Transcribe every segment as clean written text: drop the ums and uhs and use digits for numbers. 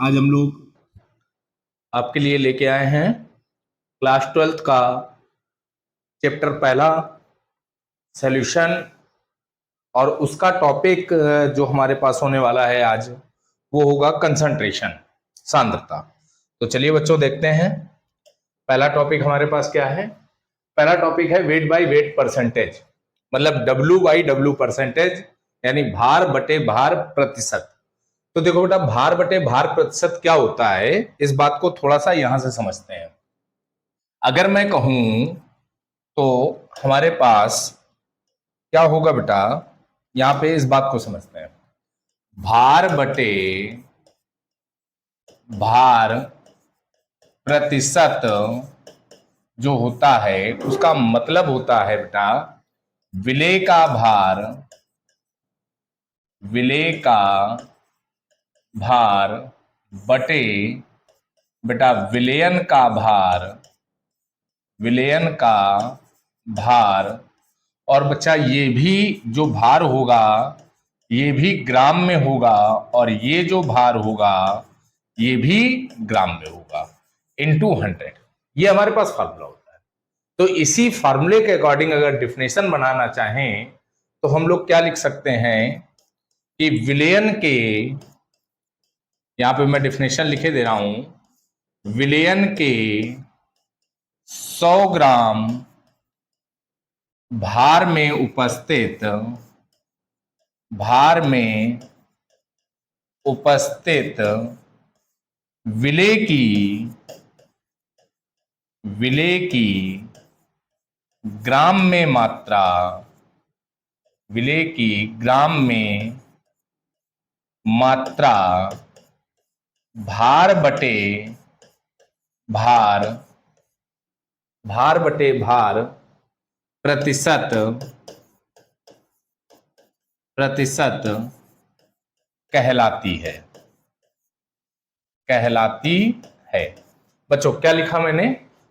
आज हम लोग आपके लिए लेके आए हैं क्लास 12th का चैप्टर पहला सॉल्यूशन। और उसका टॉपिक जो हमारे पास होने वाला है आज वो होगा कंसंट्रेशन, सांद्रता। तो चलिए बच्चों देखते हैं पहला टॉपिक हमारे पास क्या है। पहला टॉपिक है वेट बाय वेट परसेंटेज, मतलब W बाई W परसेंटेज, यानी भार बटे भार प्रतिशत। तो देखो बेटा, भार बटे भार प्रतिशत क्या होता है, इस बात को थोड़ा सा यहां से समझते हैं। अगर मैं कहूं तो हमारे पास क्या होगा बेटा, यहां पे इस बात को समझते हैं। भार बटे भार प्रतिशत जो होता है उसका मतलब होता है बेटा विलेय का भार, विलेय का भार बटे बेटा विलयन का भार, विलयन का भार। और बच्चा ये भी जो भार होगा ये भी ग्राम में होगा, और ये जो भार होगा ये भी ग्राम में होगा, इनटू 100। ये हमारे पास फार्मूला होता है। तो इसी फार्मूले के अकॉर्डिंग अगर डिफिनेशन बनाना चाहें तो हम लोग क्या लिख सकते हैं कि विलयन के, यहां पे मैं डिफिनेशन लिखे दे रहा हूं, विलयन के 100 ग्राम भार में उपस्थित, भार में उपस्थित विलेय की, विलेय की ग्राम में मात्रा, विलेय की ग्राम में मात्रा भार बटे भार, भार बटे भार प्रतिशत, प्रतिशत कहलाती है, कहलाती है। बच्चों क्या लिखा मैंने,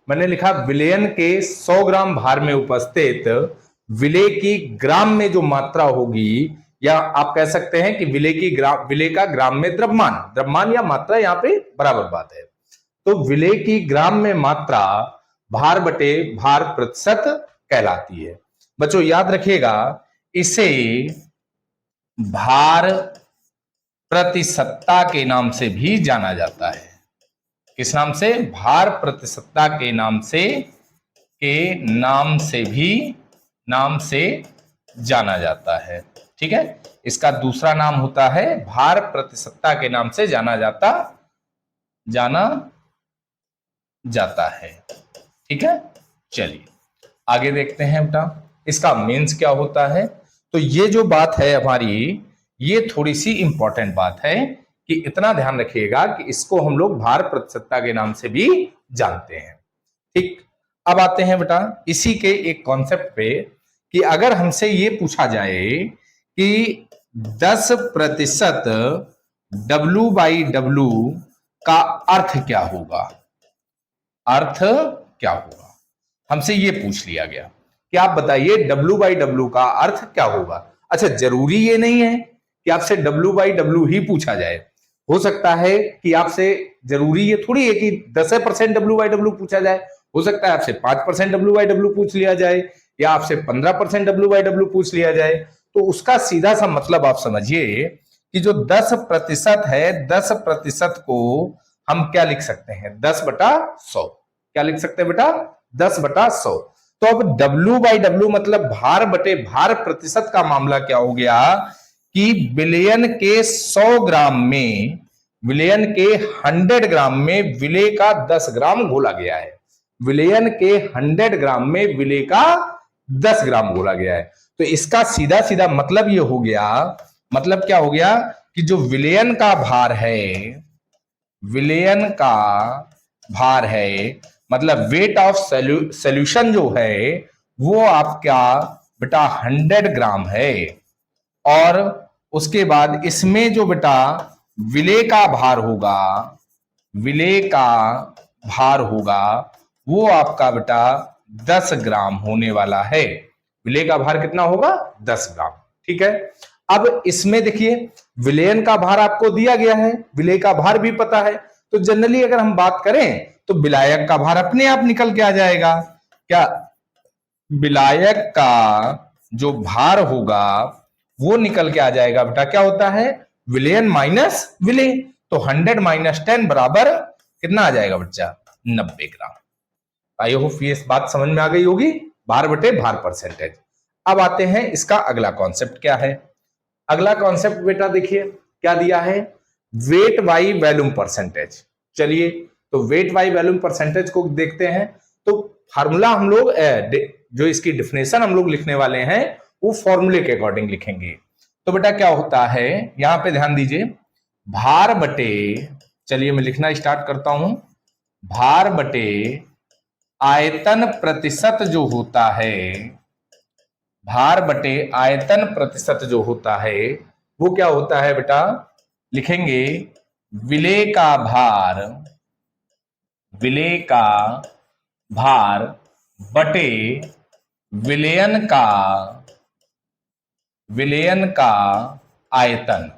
मैंने लिखा विलयन के 100 ग्राम भार में उपस्थित विलेय की ग्राम में जो मात्रा होगी, या आप कह सकते हैं कि विलेय की ग्राम, विलेय का ग्राम में द्रव्यमान, द्रव्यमान या मात्रा यहां पे बराबर बात है। तो विलेय की ग्राम में मात्रा भार बटे भार प्रतिशत कहलाती है। बच्चों याद रखिएगा, इसे भार प्रतिशतता के नाम से भी जाना जाता है। किस नाम से? भार प्रतिशतता के नाम से, के नाम से भी, नाम से जाना जाता है। ठीक है, इसका दूसरा नाम होता है भार प्रतिशतता के नाम से जाना जाता है। ठीक है, चलिए आगे देखते हैं बेटा इसका मीन्स क्या होता है। तो ये जो बात है हमारी, ये थोड़ी सी इंपॉर्टेंट बात है कि इतना ध्यान रखिएगा कि इसको हम लोग भार प्रतिशतता के नाम से भी जानते हैं। ठीक, अब आते हैं बेटा इसी के एक कॉन्सेप्ट पे कि अगर हमसे ये पूछा जाए कि 10% W बाई W का अर्थ क्या होगा, अर्थ क्या होगा, हमसे ये पूछ लिया गया कि आप बताइए W बाई W का अर्थ क्या होगा। अच्छा, जरूरी ये नहीं है कि आपसे W बाई W ही पूछा जाए, हो सकता है कि आपसे, जरूरी ये थोड़ी है कि 10% W बाई W पूछा जाए, हो सकता है आपसे 5% W बाई W पूछ लिया जाए, या आपसे 15% W बाई W पूछ लिया जाए। तो उसका सीधा सा मतलब आप समझिए कि जो 10% है, 10% को हम क्या लिख सकते हैं, 10/100। क्या लिख सकते हैं बेटा, 10/100। तो अब W बाई W मतलब भार बटे भार प्रतिशत का मामला क्या हो गया कि विलयन के 100 ग्राम में, विलयन के 100 ग्राम में विलेय का 10 ग्राम घोला गया है, विलयन के 100 ग्राम में विलेय का 10 ग्राम घोला गया है। तो इसका सीधा सीधा मतलब ये हो गया, मतलब क्या हो गया कि जो विलयन का भार है, विलयन का भार है, मतलब वेट ऑफ सॉल्यूशन जो है वो आपका बेटा 100 ग्राम है। और उसके बाद इसमें जो बेटा विलेय का भार होगा, विलेय का भार होगा वो आपका बेटा 10 ग्राम होने वाला है। विलेय का भार कितना होगा, 10 ग्राम। ठीक है, अब इसमें देखिए विलयन का भार आपको दिया गया है, विलेय का भार भी पता है, तो जनरली अगर हम बात करें तो विलायक का भार अपने आप निकल के आ जाएगा। क्या विलायक का जो भार होगा वो निकल के आ जाएगा बेटा, क्या होता है, विलयन माइनस विलेय। तो 100 माइनस 10 बराबर कितना आ जाएगा बच्चा, 90 ग्राम। आई होप ये बात समझ में आ गई होगी, भार बटे भार परसेंटेज। अब आते हैं इसका अगला कॉन्सेप्ट क्या है। अगला कॉन्सेप्ट बेटा देखिए क्या दिया है, वेट बाई वॉल्यूम परसेंटेज। चलिए तो वेट बाई वॉल्यूम परसेंटेज को देखते हैं। तो फार्मूला हम लोग जो इसकी डिफिनेशन हम लोग लिखने वाले हैं वो फॉर्मूले के अकॉर्डिंग लिखेंगे। तो बेटा क्या होता है, यहां पे ध्यान दीजिए, भार बटे, चलिए मैं लिखना स्टार्ट करता हूं, भार बटे आयतन प्रतिशत जो होता है, भार बटे आयतन प्रतिशत जो होता है वो क्या होता है बेटा, लिखेंगे विलेय का भार, विलेय का भार बटे विलयन का, विलयन का आयतन,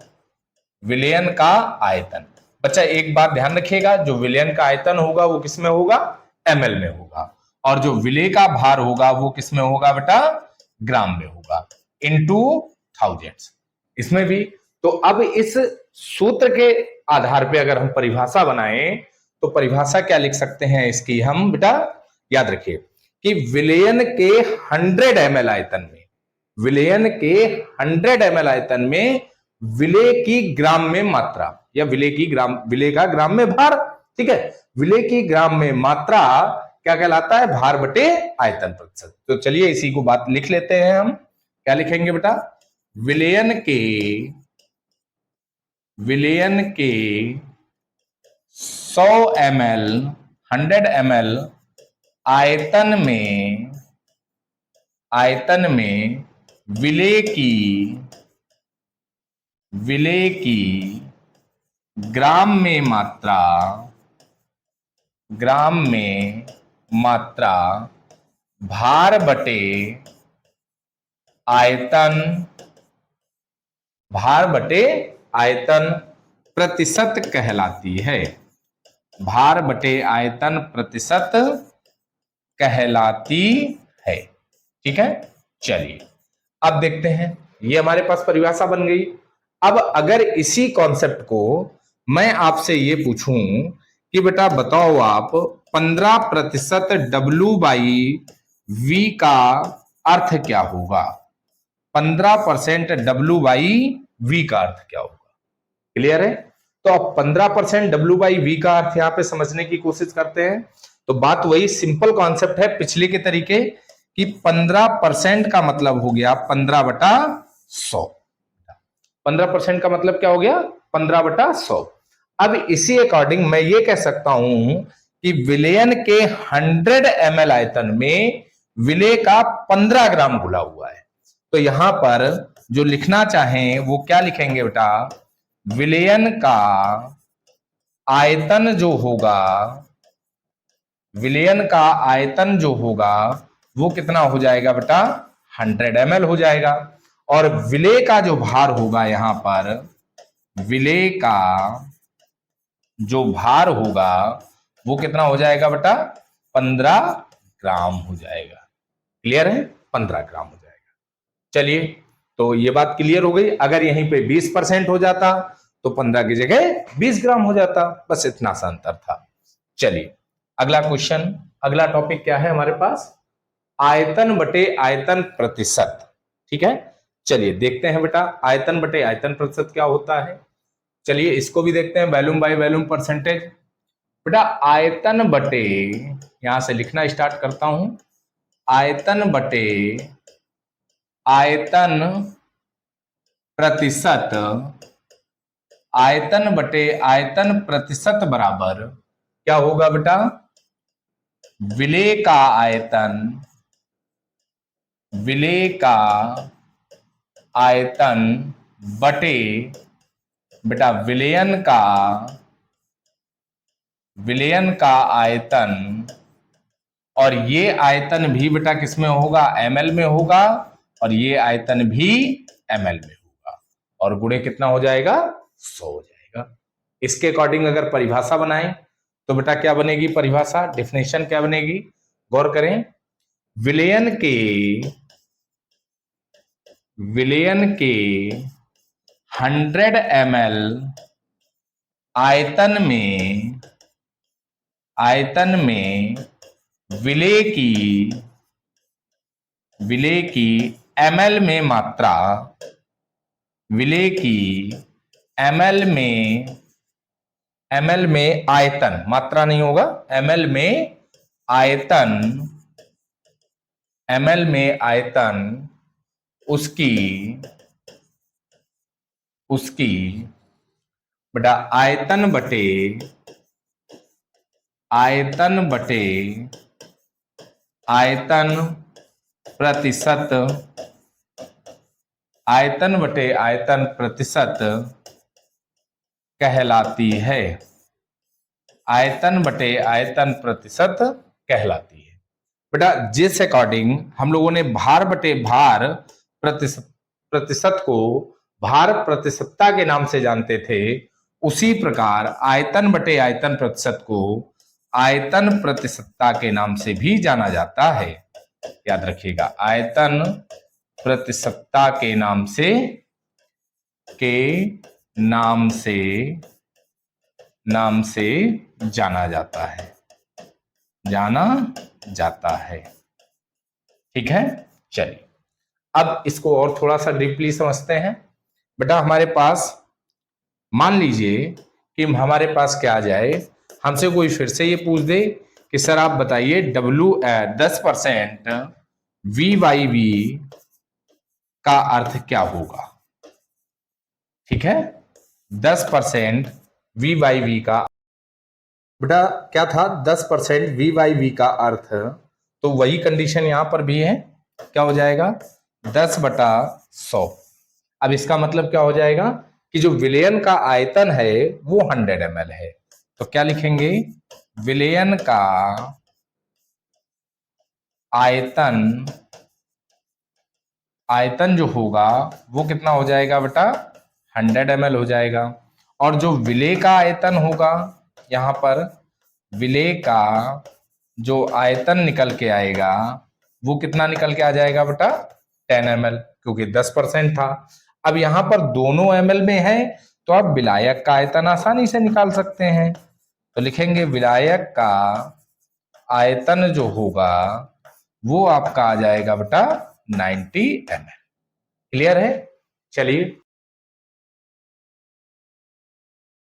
विलयन का आयतन। बच्चा एक बात ध्यान रखिएगा, जो विलयन का आयतन होगा वो किस में होगा, ml में होगा, और जो विलेय का भार होगा वो किस में होगा बेटा, ग्राम में होगा, इनटू थाउजेंड्स। इसमें भी तो अब इस सूत्र के आधार पे अगर हम परिभाषा बनाएं तो परिभाषा क्या लिख सकते हैं इसकी हम बेटा, याद रखिए कि विलयन के 100 ml आयतन में, विलयन के 100 ml आयतन में विलेय की ग्राम में मात्रा, या विलेय की ग्राम, विलेय का ग्राम में भार, ठीक है, विलेय की ग्राम में मात्रा क्या कहलाता है, भार बटे आयतन प्रतिशत। तो चलिए इसी को बात लिख लेते हैं हम, क्या लिखेंगे बेटा, विलयन के, विलयन के 100 ml, 100 ml आयतन में, आयतन में विलेय की, विलेय की ग्राम में मात्रा, ग्राम में मात्रा भार बटे आयतन, भार बटे आयतन प्रतिशत कहलाती है, भार बटे आयतन प्रतिशत कहलाती है। ठीक है, चलिए अब देखते हैं, ये हमारे पास परिभाषा बन गई। अब अगर इसी कॉन्सेप्ट को मैं आपसे ये पूछूं कि बेटा बताओ आप 15% W/V का अर्थ क्या होगा, 15% W/V का अर्थ क्या होगा, क्लियर है। तो अब 15% W/V का अर्थ यहां पे समझने की कोशिश करते हैं। तो बात वही सिंपल कॉन्सेप्ट है पिछले के तरीके कि 15% का मतलब हो गया 15/100, 15% का मतलब क्या हो गया, 15/100। अब इसी अकॉर्डिंग मैं ये कह सकता हूं कि विलयन के 100 ml आयतन में विलेय का 15 ग्राम घुला हुआ है। तो यहां पर जो लिखना चाहें वो क्या लिखेंगे बेटा, विलयन का आयतन जो होगा, विलयन का आयतन जो होगा वो कितना हो जाएगा बेटा, 100 ml हो जाएगा। और विलेय का जो भार होगा, यहां पर विलेय का जो भार होगा वो कितना हो जाएगा बेटा, 15 ग्राम हो जाएगा। क्लियर है, 15 ग्राम हो जाएगा। चलिए तो ये बात क्लियर हो गई। अगर यहीं पे 20% हो जाता तो 15 की जगह 20 ग्राम हो जाता, बस इतना सा अंतर था। चलिए अगला क्वेश्चन, अगला टॉपिक क्या है हमारे पास, आयतन बटे आयतन प्रतिशत। ठीक है, चलिए देखते हैं बेटा आयतन बटे आयतन प्रतिशत क्या होता है। चलिए इसको भी देखते हैं, वॉल्यूम बाय वॉल्यूम परसेंटेज। बेटा आयतन बटे, यहां से लिखना स्टार्ट करता हूं, आयतन बटे आयतन प्रतिशत, आयतन बटे आयतन प्रतिशत बराबर क्या होगा बेटा, विलेय का आयतन, विलेय का आयतन बटे बेटा विलयन का, विलयन का आयतन, और ये आयतन भी बेटा किसमें होगा, ml में होगा, और ये आयतन भी ml में होगा। और गुणे कितना हो जाएगा, 100 हो जाएगा। इसके अकॉर्डिंग अगर परिभाषा बनाएं तो बेटा क्या बनेगी परिभाषा, डेफिनेशन क्या बनेगी, गौर करें। विलयन के 100 ml आयतन में विलेय की ml में मात्रा, विलेय की ml में आयतन, मात्रा नहीं होगा, ml में आयतन उसकी बेटा आयतन बटे आयतन प्रतिशत कहलाती है। आयतन बटे आयतन प्रतिशत कहलाती है। बेटा जिस अकॉर्डिंग हम लोगों ने भार बटे भार प्रतिशत को भार प्रतिशतता के नाम से जानते थे, उसी प्रकार आयतन बटे आयतन प्रतिशत को आयतन प्रतिशतता के नाम से भी जाना जाता है। याद रखिएगा, आयतन प्रतिशतता के नाम से जाना जाता है। ठीक है, चलिए अब इसको और थोड़ा सा डीपली समझते हैं। बेटा हमारे पास मान लीजिए कि हमारे पास क्या आ जाए, हमसे कोई फिर से ये पूछ दे कि सर आप बताइए 10% V/V का अर्थ क्या होगा। ठीक है, 10% V/V का बेटा क्या था, 10% V/V का अर्थ, तो वही कंडीशन यहां पर भी है, क्या हो जाएगा 10/100। अब इसका मतलब क्या हो जाएगा कि जो विलयन का आयतन है वो 100 ml है, तो क्या लिखेंगे, विलयन का आयतन जो होगा वो कितना हो जाएगा बेटा 100 ml हो जाएगा। और जो विलेय का आयतन होगा, यहां पर विलेय का जो आयतन निकल के आएगा वो कितना निकल के आ जाएगा बेटा 10 ml, क्योंकि 10% था। अब यहां पर दोनों ml में है तो आप विलायक का आयतन आसानी से निकाल सकते हैं, तो लिखेंगे विलायक का आयतन जो होगा वो आपका आ जाएगा बेटा 90 ml। क्लियर है, चलिए